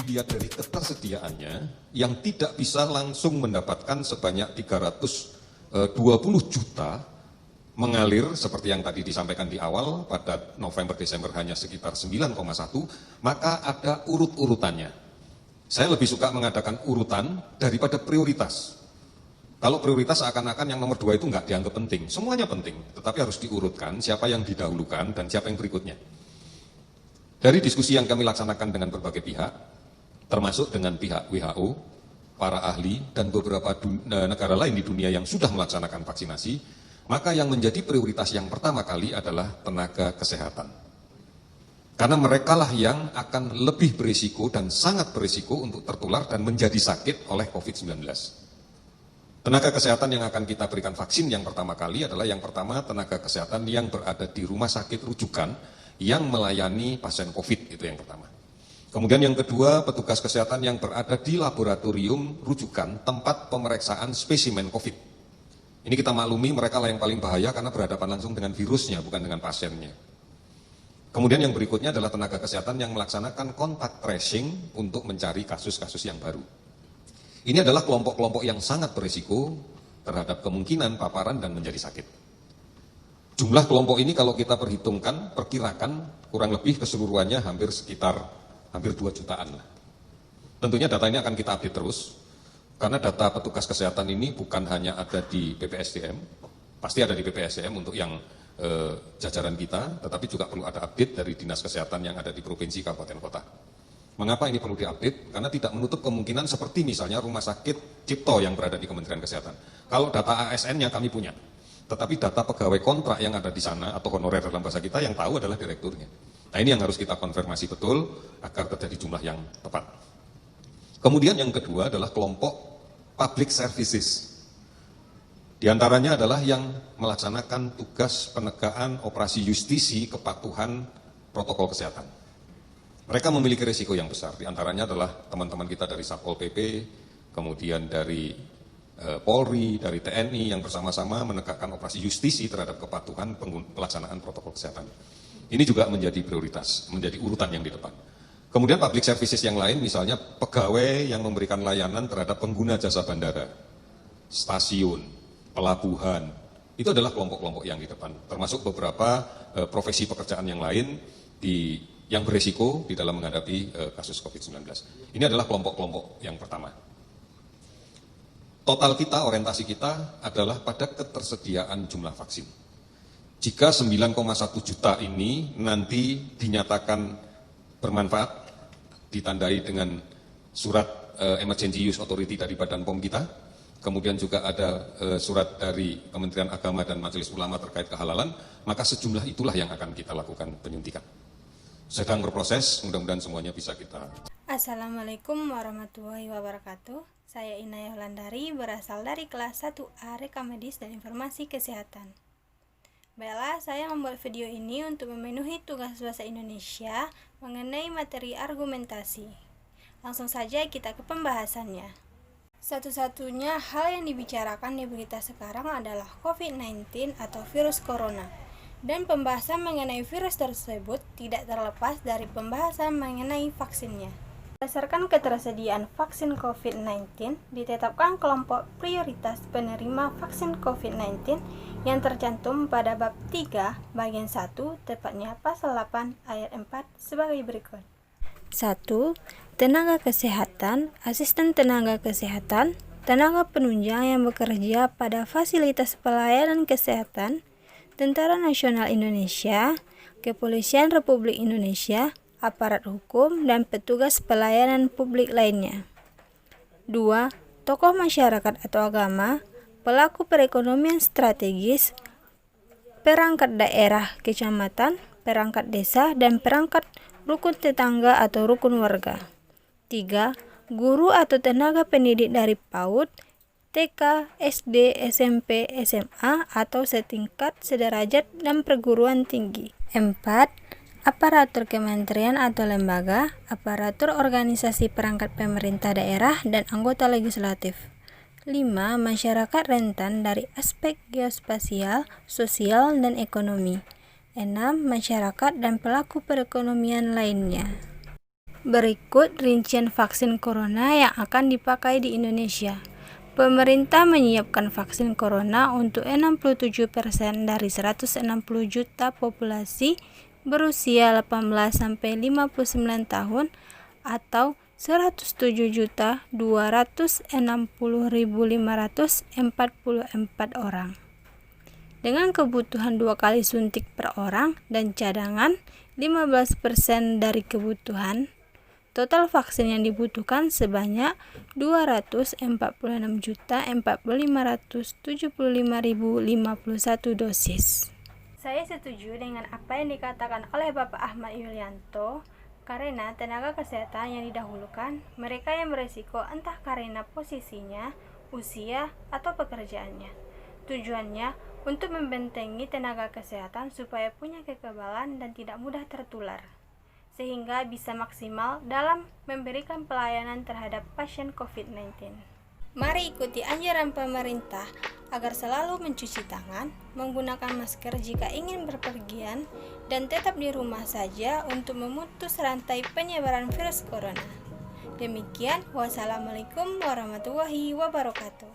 dilihat dari ketersediaannya yang tidak bisa langsung mendapatkan sebanyak 320 juta mengalir seperti yang tadi disampaikan di awal pada November-Desember hanya sekitar 9,1, maka ada urut-urutannya. Saya lebih suka mengadakan urutan daripada prioritas. Kalau prioritas seakan-akan yang nomor 2 itu nggak dianggap penting. Semuanya penting, tetapi harus diurutkan siapa yang didahulukan dan siapa yang berikutnya. Dari diskusi yang kami laksanakan dengan berbagai pihak, termasuk dengan pihak WHO, para ahli, dan beberapa negara lain di dunia yang sudah melaksanakan vaksinasi, maka yang menjadi prioritas yang pertama kali adalah tenaga kesehatan. Karena merekalah yang akan lebih berisiko dan sangat berisiko untuk tertular dan menjadi sakit oleh COVID-19. Tenaga kesehatan yang akan kita berikan vaksin yang pertama kali adalah yang pertama tenaga kesehatan yang berada di rumah sakit rujukan yang melayani pasien COVID, itu yang pertama. Kemudian yang kedua, petugas kesehatan yang berada di laboratorium rujukan tempat pemeriksaan spesimen COVID. Ini kita maklumi mereka lah yang paling bahaya karena berhadapan langsung dengan virusnya, bukan dengan pasiennya. Kemudian yang berikutnya adalah tenaga kesehatan yang melaksanakan kontak tracing untuk mencari kasus-kasus yang baru. Ini adalah kelompok-kelompok yang sangat berisiko terhadap kemungkinan paparan dan menjadi sakit. Jumlah kelompok ini kalau kita perhitungkan, perkirakan kurang lebih keseluruhannya hampir 2 jutaan lah. Tentunya data ini akan kita update terus, karena data petugas kesehatan ini bukan hanya ada di BPSDM, pasti ada di BPSDM untuk yang jajaran kita, tetapi juga perlu ada update dari dinas kesehatan yang ada di provinsi, kabupaten, kota. Mengapa ini perlu diupdate? Karena tidak menutup kemungkinan seperti misalnya rumah sakit Cipto yang berada di Kementerian Kesehatan. Kalau data ASN-nya kami punya, tetapi data pegawai kontrak yang ada di sana atau honorer dalam bahasa kita yang tahu adalah direkturnya. Nah ini yang harus kita konfirmasi betul agar terjadi jumlah yang tepat. Kemudian yang kedua adalah kelompok public services. Di antaranya adalah yang melaksanakan tugas penegakan operasi justisi kepatuhan protokol kesehatan. Mereka memiliki risiko yang besar, di antaranya adalah teman-teman kita dari Satpol PP, kemudian dari Polri, dari TNI yang bersama-sama menegakkan operasi justisi terhadap kepatuhan pelaksanaan protokol kesehatan. Ini juga menjadi prioritas, menjadi urutan yang di depan. Kemudian public services yang lain, misalnya pegawai yang memberikan layanan terhadap pengguna jasa bandara, stasiun, pelabuhan, itu adalah kelompok-kelompok yang di depan, termasuk beberapa profesi pekerjaan yang lain yang berisiko di dalam menghadapi kasus COVID-19. Ini adalah kelompok-kelompok yang pertama. Total kita, orientasi kita adalah pada ketersediaan jumlah vaksin. Jika 9,1 juta ini nanti dinyatakan bermanfaat, ditandai dengan surat Emergency Use Authority dari Badan POM kita, kemudian juga ada surat dari Kementerian Agama dan Majelis Ulama terkait kehalalan, maka sejumlah itulah yang akan kita lakukan penyuntikan. Sedang berproses, mudah-mudahan semuanya bisa kita. Assalamualaikum warahmatullahi wabarakatuh. Saya Inayah Landari, berasal dari kelas 1A Rekam Medis dan Informasi Kesehatan. Baiklah, saya membuat video ini untuk memenuhi tugas bahasa Indonesia mengenai materi argumentasi. Langsung saja kita ke pembahasannya. Satu-satunya hal yang dibicarakan di berita sekarang adalah COVID-19 atau virus corona. Dan pembahasan mengenai virus tersebut tidak terlepas dari pembahasan mengenai vaksinnya. Berdasarkan ketersediaan vaksin COVID-19, ditetapkan kelompok prioritas penerima vaksin COVID-19 yang tercantum pada bab 3 bagian 1, tepatnya pasal 8 ayat 4 sebagai berikut. 1. Tenaga kesehatan, asisten tenaga kesehatan, tenaga penunjang yang bekerja pada fasilitas pelayanan kesehatan, Tentara Nasional Indonesia, Kepolisian Republik Indonesia, aparat hukum, dan petugas pelayanan publik lainnya. 2. Tokoh masyarakat atau agama, pelaku perekonomian strategis, perangkat daerah, kecamatan, perangkat desa, dan perangkat rukun tetangga atau rukun warga. 3. Guru atau tenaga pendidik dari PAUD, TK, SD, SMP, SMA, atau setingkat, sederajat, dan perguruan tinggi. 4. Aparatur kementerian atau lembaga, aparatur organisasi perangkat pemerintah daerah, dan anggota legislatif. 5. Masyarakat rentan dari aspek geospasial, sosial, dan ekonomi. 6. Masyarakat dan pelaku perekonomian lainnya. Berikut rincian vaksin corona yang akan dipakai di Indonesia. Pemerintah menyiapkan vaksin corona untuk 67% dari 160 juta populasi berusia 18-59 tahun atau 107.260.544 orang. Dengan kebutuhan 2 kali suntik per orang dan cadangan 15% dari kebutuhan, total vaksin yang dibutuhkan sebanyak 246.4575.051 dosis. Saya setuju dengan apa yang dikatakan oleh Bapak Ahmad Yulianto, karena tenaga kesehatan yang didahulukan mereka yang beresiko entah karena posisinya, usia, atau pekerjaannya. Tujuannya untuk membentengi tenaga kesehatan supaya punya kekebalan dan tidak mudah tertular, sehingga bisa maksimal dalam memberikan pelayanan terhadap pasien COVID-19. Mari ikuti anjuran pemerintah agar selalu mencuci tangan, menggunakan masker jika ingin berpergian, dan tetap di rumah saja untuk memutus rantai penyebaran virus corona. Demikian, wassalamualaikum warahmatullahi wabarakatuh.